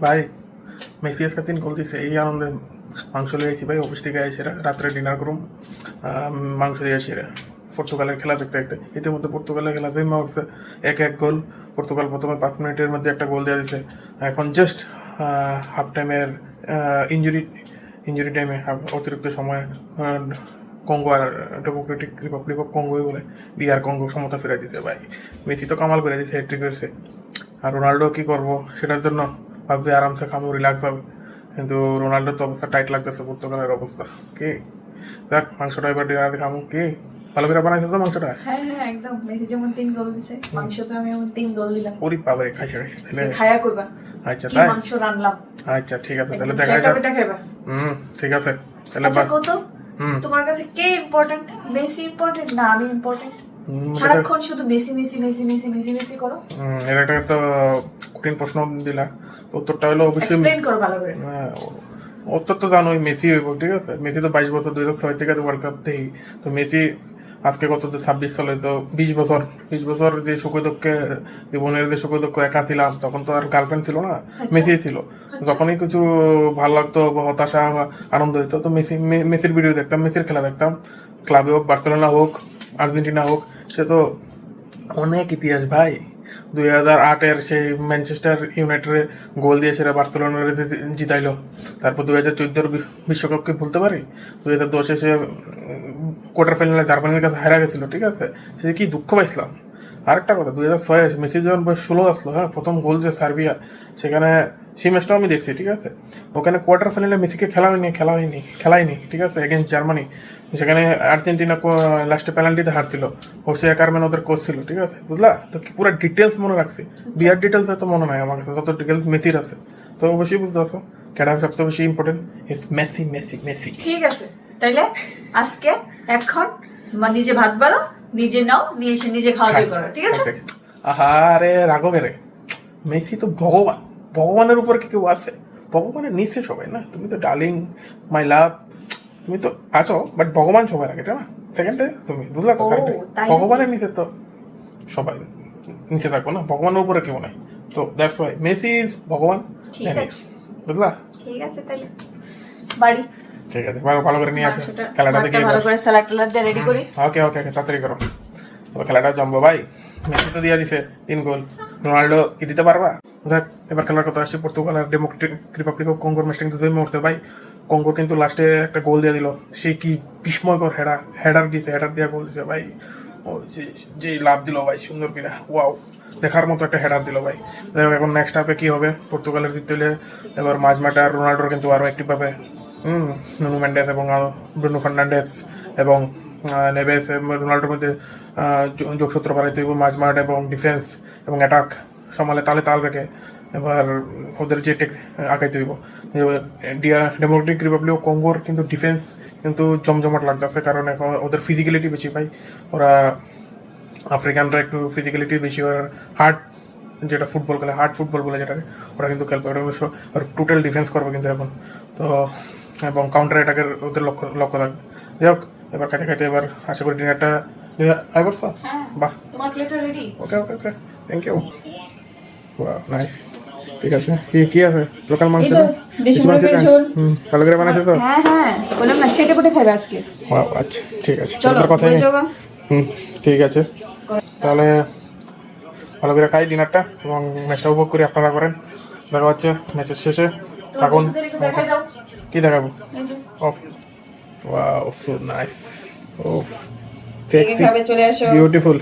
ভাই মেসি আজকে 3 গোল দিছে, এই আনন্দে মাংস লিয়ে আইছি ভাই। অফিস থেকে আইসি রাত্রে ডিনার করুম, মাংস দিয়ে আসি পর্তুগালের খেলা দেখতে দেখতে। ইতিমধ্যে পর্তুগালের খেলা জমা উঠছে, 1-1 গোল। পর্তুগাল প্রথমে 5 মিনিটের মধ্যে একটা গোল দিয়ে দিছে। এখন জাস্ট হাফ টাইমের ইঞ্জুরি টাইমে অতিরিক্ত সময়ে কঙ্গো আর ডেমোক্রেটিক রিপাবলিক অফ কঙ্গোই বলে ডিআর কঙ্গো সমতা ফিরে দিতে ভাই। মেসি তো কামাল করে দিছে, হ্যাট্রিক করেছে। আর রোনাল্ডো কি করবো সেটার জন্য ভাবছি আরামসে খামু, রিল্যাক্স হবে। কিন্তু রোনাল্ডোর তো অবস্থা টাইট লাগতেছে, পর্তুগালের অবস্থা কি। দেখ মাংসটা এবার ডিনারে খামু, কি ভালো করে বানাইছে তো মাংসটা? হ্যাঁ হ্যাঁ একদম। মেসি যেমন 3 গোল দিছে, মাংস তো আমি এমন 3 গোল দিলাম। ওরে বাবারে, খাইছে তাহলে খায়া কইবা। আচ্ছা কি তাই, মাংস রান্নাম। আচ্ছা ঠিক আছে তাহলে দেখা যাক। এটা খাইবা। ঠিক আছে তাহলে। আচ্ছা কত তোমার কাছে কে ইম্পর্টেন্ট, মেসি ইম্পর্টেন্ট না আমি ইম্পর্টেন্ট? সারাক্ষণ শুধু Messi Messi Messi Messi Messi Messi করো। এটা তো কঠিন প্রশ্ন দিলা। উত্তরটা হলো অবশ্যই এক্সপ্লেইন করো ভালো করে। উত্তর তো জানোই, মেসি হইব। ঠিক আছে, মেসি তো 22 বছর, 2006 থেকে ওয়ার্ল্ড কাপ দেখি তো মেসি। আজকে কত 26 সালে, তো 20 বছর যে সুখ দুঃখে জীবনের যে সুখ দুঃখ একা ছিলাম, তখন তো আর গার্লফ্রেন্ড ছিল না, মেসি ছিল। যখনই কিছু ভালো লাগতো বা হতাশা আনন্দ হইতো তো মেসির ভিডিও দেখতাম, মেসির খেলা দেখতাম। ক্লাবে হোক, বার্সেলোনা হোক, আর্জেন্টিনা হোক, সে তো অনেক ইতিহাস ভাই। 2008-এর সেই ম্যানচেস্টার ইউনাইটেডের গোল দিয়ে সেটা বার্সেলোনার জিতাইলো। তারপর 2014-এর বিশ্বকাপকে ভুলতে পারি? 2010-এ সে কোয়ার্টার ফাইনালে জার্মানির কাছে হারা গেছিল। ঠিক আছে, সে কি দুঃখ পাইছিলাম। আরেকটা কথা, 2006-এ মেসি যখন বয়স 16 আসলো, হ্যাঁ, প্রথম গোল যে সার্বিয়া, সেখানে সেই ম্যাচটাও আমি দেখছি। ঠিক আছে, ওখানে কোয়ার্টার ফাইনালে মেসিকে খেলায়নি। ঠিক আছে, এগেনস্ট জার্মানি। সেখানে আর্জেন্টিনা লাস্টে পেনাল্টিতে হারছিল, হোসে কারমেন ওদের কোচ ছিল। ঠিক আছে, বুঝলা তো, পুরো ডিটেলস মনে রাখছি। বিয়ার ডিটেলস তো মনে নাই আমার কাছে, যত ডিটেলস মেসির আছে। তো অবশ্যই বুঝতে পারছো কেডা সবচেয়ে বেশি important. It's Messi Messi Messi. ঠিক আছে, তাইলে আজকে এখন নিজে ভাত বাড়ো, নিজে নাও, নিয়ে এসে নিজে খাওয়া দাওয়া করো। ঠিক আছে? আরে রাগো রে, মেসি তো ভগবান, ভগবানের উপর কি কেউ আছে? ভগবানের নিচে সবাই না। তুমি তো ডার্লিং, মাই লাভ, তুমি তো আছো, বাট ভগবান সবার আগে না, সেকেন্ডে তুমি, বুঝলা তো? ভগবানের নিচে তো সবাই নিচে থাকবো না, ভগবানের উপরে কেউ নাই। তো দ্যাটস ওয়াই মেসি ইজ ভগবান। বুঝলা? ঠিক আছে, তাইলে বাড়ি। ঠিক আছে, ভালো করে নিয়ে আসে খেলাটা দেখে ভালো করে স্যালাড ট্যালাড দিয়ে রেডি করি। ওকে তাড়াতাড়ি করো, খেলাটা জমবো ভাই। মেসি তো দিয়ে দিছে 3 গোল, রোনাল্ডো কি দিতে পারবা? দেখ এবার খেলার কথা আসছে, পর্তুগাল আর ডেমোক্রেটিক রিপাবলিক অফ কঙ্গোর ম্যাচটা কিন্তু জমে উঠছে ভাই। কঙ্গো কিন্তু লাস্টে একটা গোল দিয়ে দিল, সে কি বিস্ময়কর হেডার দিয়ে গোল দিছে ভাই। ও যে লাভ দিল ভাই সুন্দর কিনা, ওয়াও, দেখার মতো একটা হেডার দিল ভাই। এখন নেক্সট হাফে কি হবে পর্তুগালের জিততে হলে, এবার মাঝমাঠে আর রোনাল্ডোর কিন্তু আরও অ্যাক্টিভভাবে নুনো মেন্ডেস এবং ব্রুনো ফার্নান্ডেস এবং নেভেস রোনাল্ডোর মধ্যে যোগসূত্র বাড়াইতে হইব। মাঝমাঠ এবং ডিফেন্স এবং অ্যাটাক সমালে তাল রেখে এবার ওদের যে আগাইতে হইব। ডেমোক্রেটিক রিপাবলিক অফ কঙ্গোর কিন্তু ডিফেন্স কিন্তু জমজমাট লাগতেছে, কারণ এখন ওদের ফিজিক্যালিটি বেশি ভাই। ওরা আফ্রিকানরা একটু ফিজিক্যালিটি বেশি, ওরা হার্ড যেটা ফুটবল খেলে, হার্ড ফুটবল বলে যেটাকে, ওরা কিন্তু খেলবে। ওরা টোটাল ডিফেন্স করবে কিন্তু এখন তো, এবং কাউন্টার অ্যাটাকের ওদের লক্ষ্য থাকবে। যাই হোক, এবার খাইতে এবার আশা করি ডিনারটা আই করছো। বাহ, তোমার প্লেটটা ready. Okay thank you. Nice, ঠিক আছে। কি আছে? লোকাল মাংস, ভালো করে বানাইছো তো? হ্যাঁ বললাম না, চেটে পুটে খাইবে আজকে। আচ্ছা ঠিক আছে, চলো কথা নেই। ঠিক আছে, তাহলে ভালো করে খাই ডিনারটা এবং ম্যাচটা উপভোগ করি, আপনারা করেন। দেখা হচ্ছে ম্যাচের শেষে। থাকুন। কি দেখাবো? ওয়াও, সো নাইস, ওফ, সেক্সি, বিউটিফুল।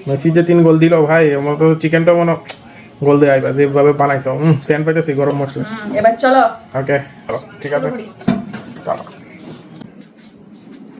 মেসি যে 3 গোল দিল ভাই, আমার তো চিকেনটাও মনে গোল দিয়ে আইবা যেভাবে বানাইছো, সেন্ট পাইতেছি গরম মশলা। এবার চলো। ওকে, ঠিক আছে, চলো।